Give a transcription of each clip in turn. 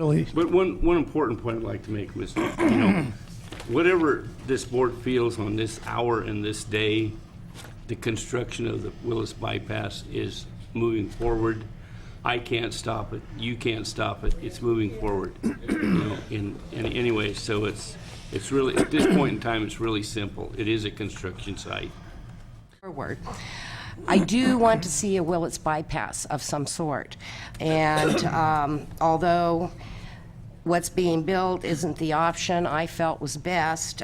Really, But one important point I'd like to make was, whatever this board feels on this hour and this day, the construction of the Willis bypass is moving forward. I can't stop it. You can't stop it. It's moving forward. In any way. So it's really, at this point in time, it's really simple. It is a construction site. Forward. I do want to see a Willits bypass of some sort. And although what's being built isn't the option I felt was best,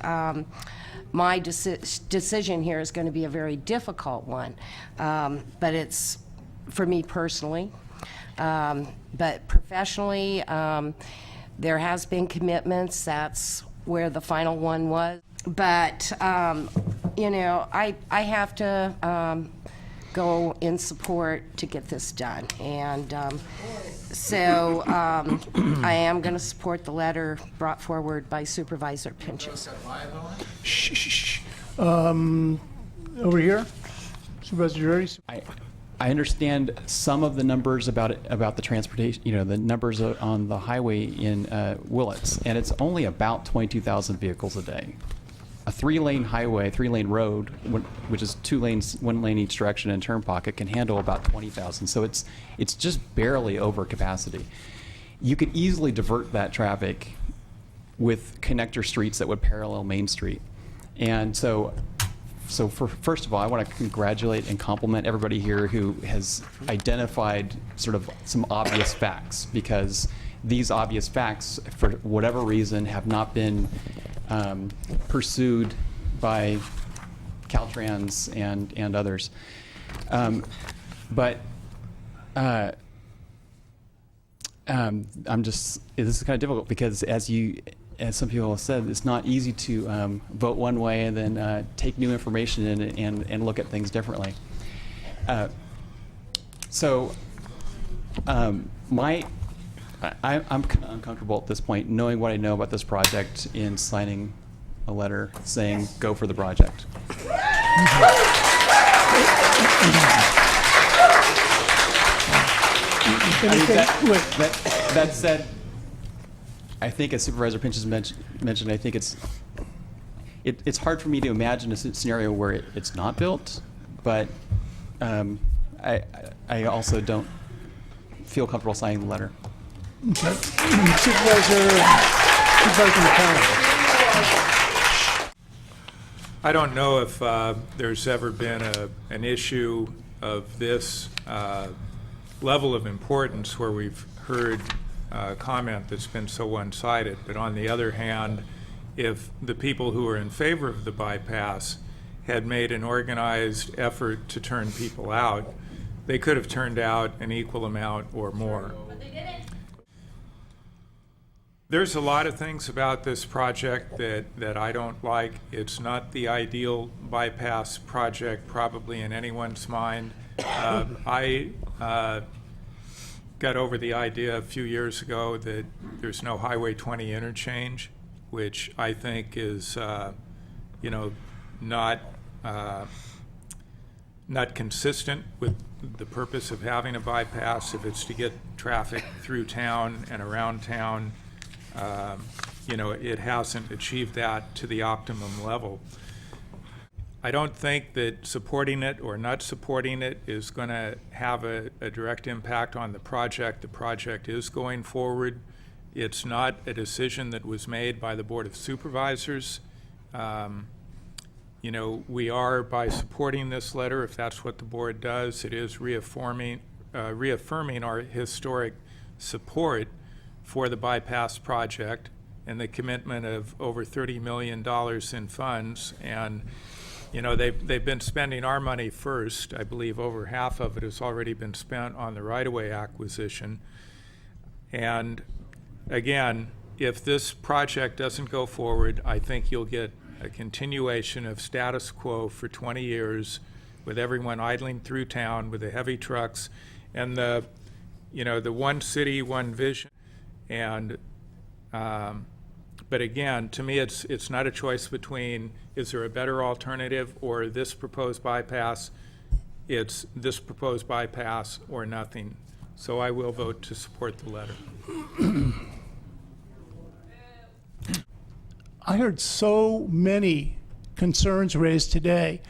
my decision here is going to be a very difficult one. But it's, for me personally, but professionally, there has been commitments. That's where the final one was. But, I have to go in support to get this done. And so I am going to support the letter brought forward by Supervisor Pinches. shh. Over here, Supervisor Girardi. I understand some of the numbers about the transportation, the numbers on the highway in Willits, and it's only about 22,000 vehicles a day. A 3-lane highway, 3-lane road, which is 2 lanes, 1 lane each direction and turn pocket, can handle about 20,000. So it's just barely over capacity. You could easily divert that traffic with connector streets that would parallel Main Street. And so first of all, I want to congratulate and compliment everybody here who has identified sort of some obvious facts, because these obvious facts, for whatever reason, have not been pursued by Caltrans and others. This is kind of difficult because as some people have said, it's not easy to vote one way and then take new information in and look at things differently. I'm kind of uncomfortable at this point, knowing what I know about this project, in signing a letter saying go for the project. That said, I think, as Supervisor Pinches mentioned, I think it's hard for me to imagine a scenario where it's not built, but I also don't feel comfortable signing the letter. Okay. Supervisor McConnell. I don't know if there's ever been an issue of this level of importance where we've heard comment that's been so one-sided. But on the other hand, if the people who are in favor of the bypass had made an organized effort to turn people out, they could have turned out an equal amount or more. But they didn't. There's a lot of things about this project that I don't like. It's not the ideal bypass project probably in anyone's mind. I got over the idea a few years ago that there's no Highway 20 interchange, which I think is, not consistent with the purpose of having a bypass. If it's to get traffic through town and around town, it hasn't achieved that to the optimum level. I don't think that supporting it or not supporting it is going to have a direct impact on the project. The project is going forward. It's not a decision that was made by the Board of Supervisors. We are, by supporting this letter, if that's what the board does, it is reaffirming our historic support for the bypass project and the commitment of over $30 million in funds. And they've been spending our money first. I believe over half of it has already been spent on the right-of-way acquisition. And again, if this project doesn't go forward, I think you'll get a continuation of status quo for 20 years with everyone idling through town with the heavy trucks and the one city, one vision. And but again, to me, it's not a choice between is there a better alternative or this proposed bypass. It's this proposed bypass or nothing. So I will vote to support the letter. I heard so many concerns raised today.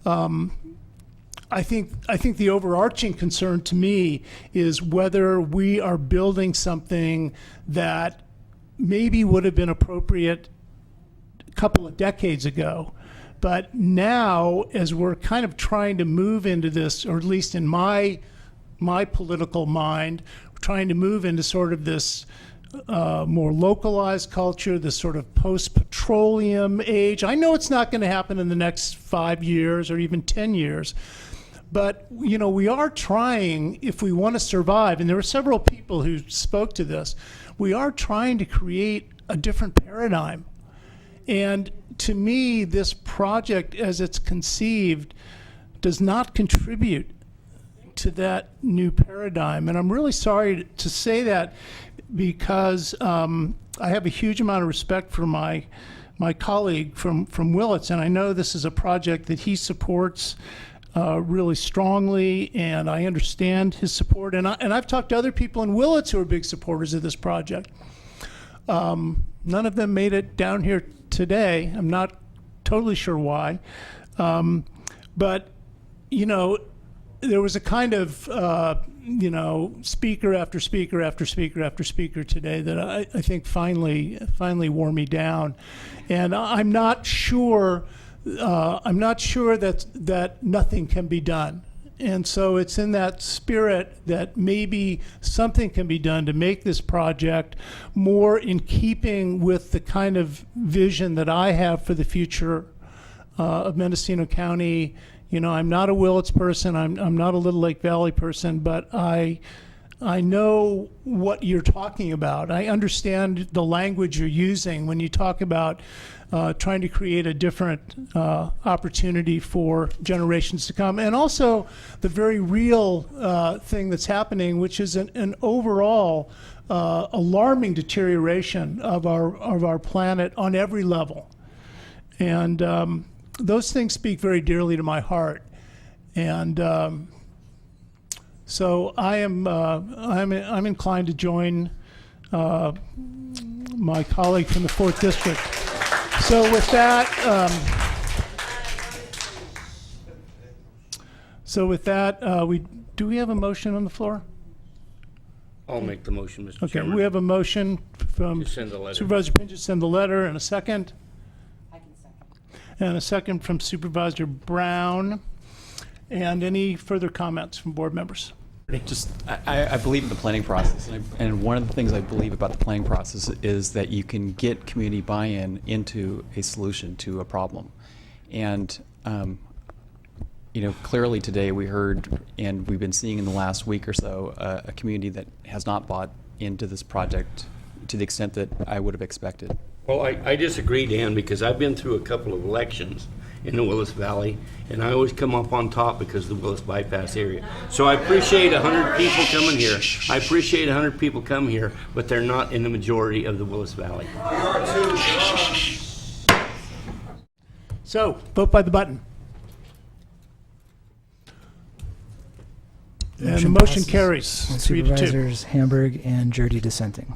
I think the overarching concern to me is whether we are building something that maybe would have been appropriate a couple of decades ago. But now, as we're kind of trying to move into this, or at least in my political mind, we're trying to move into sort of this more localized culture, this sort of post-petroleum age. I know it's not going to happen in the next 5 years or even 10 years. But, you know, we are trying, if we want to survive, and there were several people who spoke to this, we are trying to create a different paradigm. And to me, this project, as it's conceived, does not contribute to that new paradigm. And I'm really sorry to say that, because I have a huge amount of respect for my colleague from Willits, and I know this is a project that he supports really strongly, and I understand his support. And I've talked to other people in Willits who are big supporters of this project. None of them made it down here today. I'm not totally sure why. But, you know, there was a kind of, you know, speaker after speaker after speaker after speaker today that I think finally wore me down. And I'm not sure that nothing can be done. And so it's in that spirit that maybe something can be done to make this project more in keeping with the kind of vision that I have for the future of Mendocino County. You know, I'm not a Willits person, I'm not a Little Lake Valley person, but I know what you're talking about. I understand the language you're using when you talk about trying to create a different opportunity for generations to come. And also the very real thing that's happening, which is an overall alarming deterioration of our planet on every level. And those things speak very dearly to my heart. And so I'm inclined to join my colleague from the 4th District. So with that, do we have a motion on the floor? I'll make the motion, Mr. Okay, Chairman. we have a motion from To send the letter. Supervisor Pinch to send the letter, and a second. I can second. And a second from Supervisor Brown. And any further comments from board members? Just, I believe in the planning process, and one of the things I believe about the planning process is that you can get community buy-in into a solution to a problem. And, you know, clearly today we heard, and we've been seeing in the last week or so, a community that has not bought into this project to the extent that I would have expected. Well, I disagree, Dan, because I've been through a couple of elections in the Willis Valley, and I always come up on top because of the Willis bypass area. So I appreciate 100 people coming here. I appreciate 100 people come here, but they're not in the majority of the Willis Valley. So, vote by the button. And the motion passes carries with 3-2. Supervisors Hamburg and Jurdy dissenting.